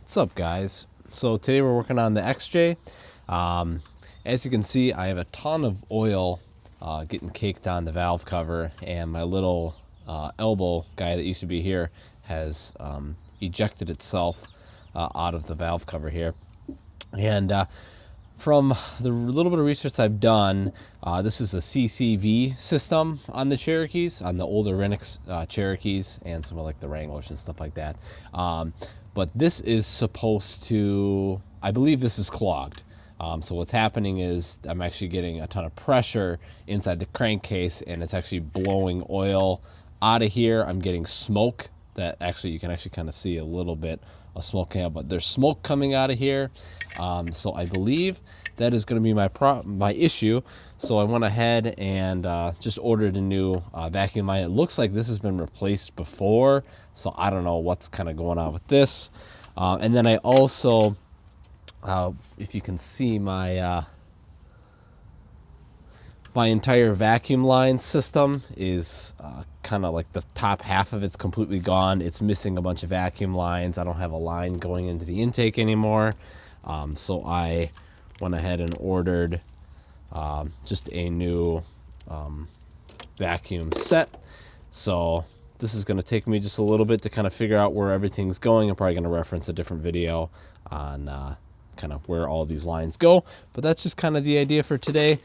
What's up, guys? So today we're working on the XJ. As you can see, I have a ton of oil getting caked on the valve cover, and my little elbow guy that used to be here has ejected itself out of the valve cover here. And from the little bit of research I've done, this is a CCV system on the Cherokees, on the older renix Cherokees, and some of like the Wranglers and stuff like that. But this is supposed to, I believe this is clogged. So what's happening is I'm actually getting a ton of pressure inside the crankcase, and it's actually blowing oil out of here. I'm getting smoke that actually you can actually kind of see a little bit of smoke coming out, but there's smoke coming out of here. So I believe that is going to be my issue. So I went ahead and just ordered a new vacuum line. It looks like this has been replaced before, so I don't know what's kind of going on with this. And then I also, if you can see my my entire vacuum line system is kind of like the top half of it's completely gone. It's missing a bunch of vacuum lines. I don't have a line going into the intake anymore. So I went ahead and ordered just a new vacuum set. So this is going to take me just a little bit to kind of figure out where everything's going. I'm probably going to reference a different video on kind of where all these lines go. But that's just kind of the idea for today.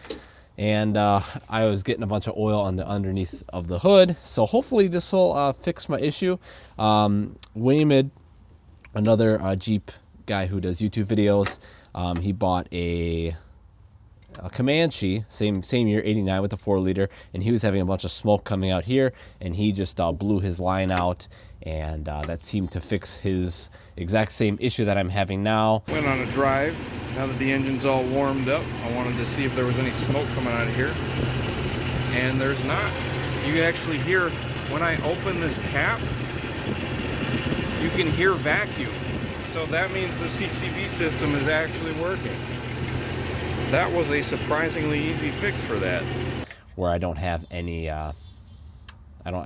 And I was getting a bunch of oil on the underneath of the hood. So hopefully this will fix my issue. Waymid, another Jeep guy who does YouTube videos, he bought a Comanche, same year, 89, with a 4-liter, and he was having a bunch of smoke coming out here, and he just blew his line out, and that seemed to fix his exact same issue that I'm having now. Went on a drive. Now that the engine's all warmed up, I wanted to see if there was any smoke coming out of here, and there's not. You can actually hear, when I open this cap, you can hear vacuum. So that means the CCV system is actually working. That was a surprisingly easy fix for that. Where I don't have any,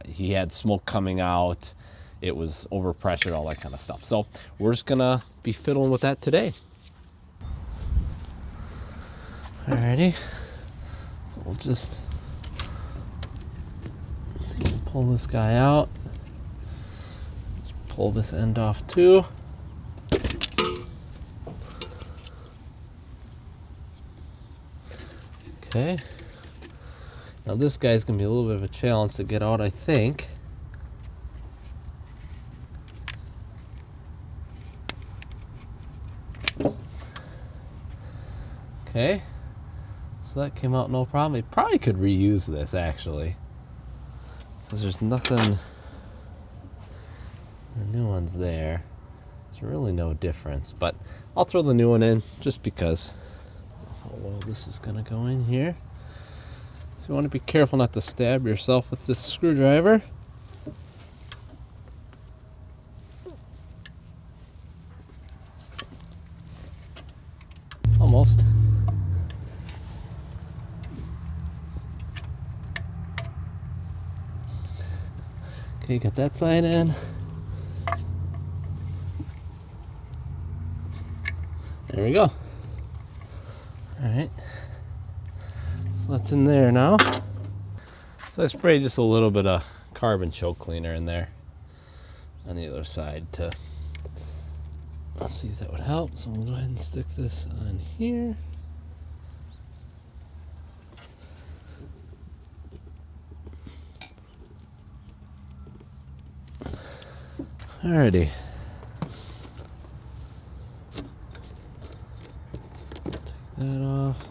he had smoke coming out, it was overpressured, all that kind of stuff. So we're just gonna be fiddling with that today. Alrighty, so we'll just pull this guy out, pull this end off too. Okay, now this guy's gonna be a little bit of a challenge to get out, I think. Okay, so that came out no problem. We probably could reuse this actually, because there's nothing, the new one's there. There's really no difference, but I'll throw the new one in just because. Oh, well, this is gonna go in here. So you want to be careful not to stab yourself with this screwdriver. Almost. Okay, got that side in. There we go. Alright, so that's in there now. So I sprayed just a little bit of carbon choke cleaner in there on the other side to, let's see if that would help. So we'll go ahead and stick this on here. Alrighty. That off.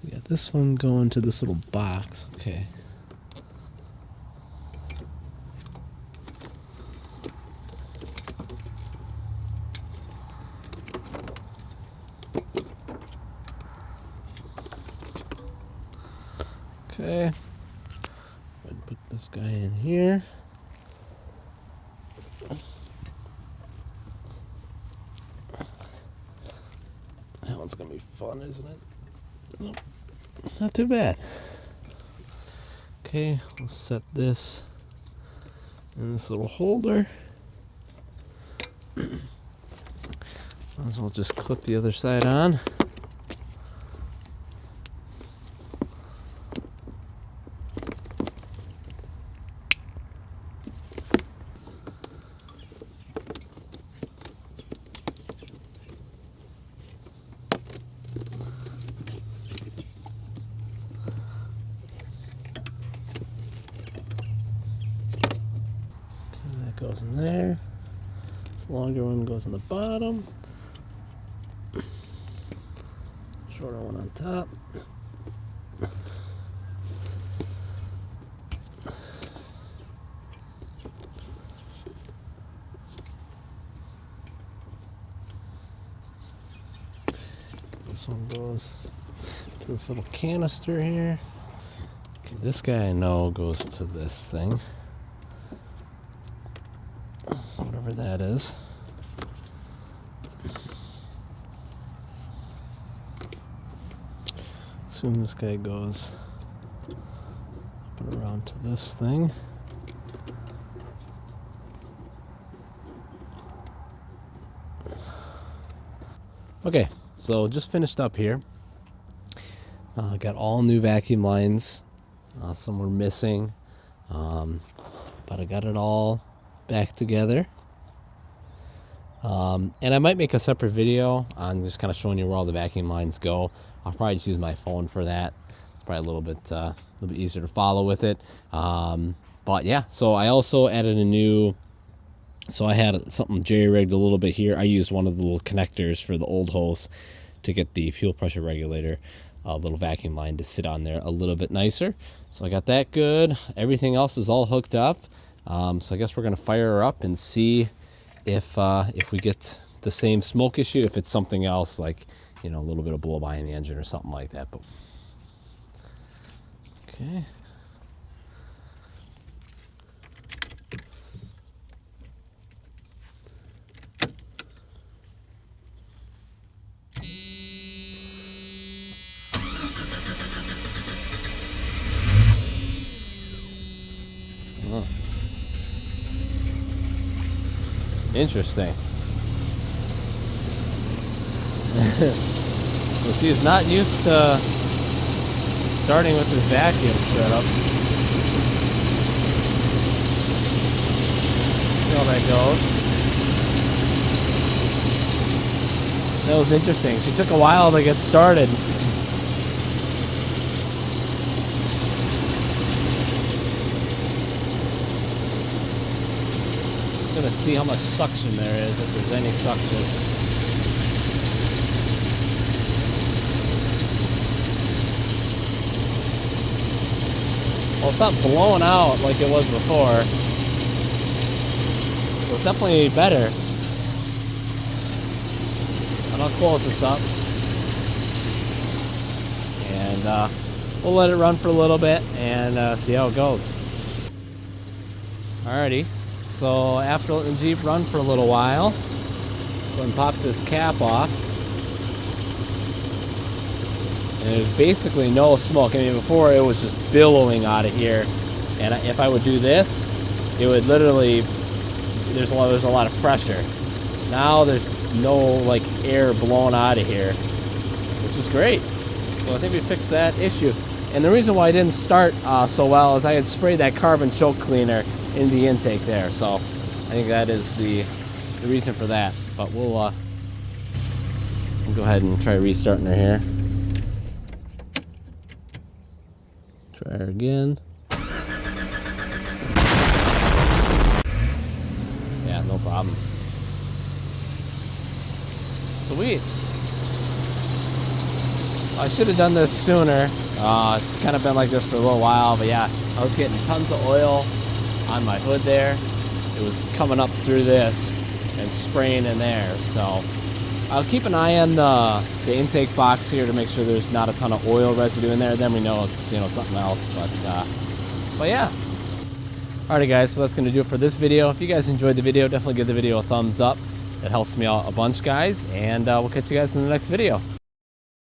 We got this one going to this little box. Okay. Okay, put this guy in here. That one's gonna be fun, isn't it? Nope. Not too bad. Okay, we'll set this in this little holder. Might as well just clip the other side on. Goes in there. This longer one goes in the bottom. Shorter one on top. This one goes to this little canister here. Okay, this guy I know goes to this thing. Whatever that is. Assume this guy goes up and around to this thing. Okay, so just finished up here. Got all new vacuum lines. Some were missing, but I got it all back together. And I might make a separate video on just kind of showing you where all the vacuum lines go. I'll probably just use my phone for that. It's probably a little bit easier to follow with it. But yeah, so I also added a new. So I had something jerry-rigged a little bit here. I used one of the little connectors for the old hose to get the fuel pressure regulator, little vacuum line to sit on there a little bit nicer. So I got that good. Everything else is all hooked up. So I guess we're gonna fire her up and see if we get the same smoke issue, if it's something else like, you know, a little bit of blow by in the engine or something like that. But okay. Interesting. Well, see, he's not used to starting with his vacuum setup. See how that goes. That was interesting. She took a while to get started. Gonna see how much suction there is, if there's any suction. Well, it's not blowing out like it was before, so it's definitely better. And I'll close this up, and we'll let it run for a little bit and see how it goes. Alrighty. So after letting the Jeep run for a little while, go ahead and pop this cap off. And there's basically no smoke. I mean, before it was just billowing out of here. And if I would do this, it would literally, there's a lot of pressure. Now there's no like air blowing out of here, which is great. So I think we fixed that issue. And the reason why I didn't start so well is I had sprayed that carbon choke cleaner in the intake there, so I think that is the reason for that. But we'll go ahead and try restarting her here. Try her again. Yeah, no problem. Sweet. I should have done this sooner. It's kind of been like this for a little while, but yeah, I was getting tons of oil on my hood there. It was coming up through this and spraying in there. So I'll keep an eye on the intake box here to make sure there's not a ton of oil residue in there. Then we know it's, you know, something else. But yeah, Alrighty guys, so that's going to do it for this video. If you guys enjoyed the video, definitely give the video a thumbs up. It helps me out a bunch, guys, and we'll catch you guys in the next video.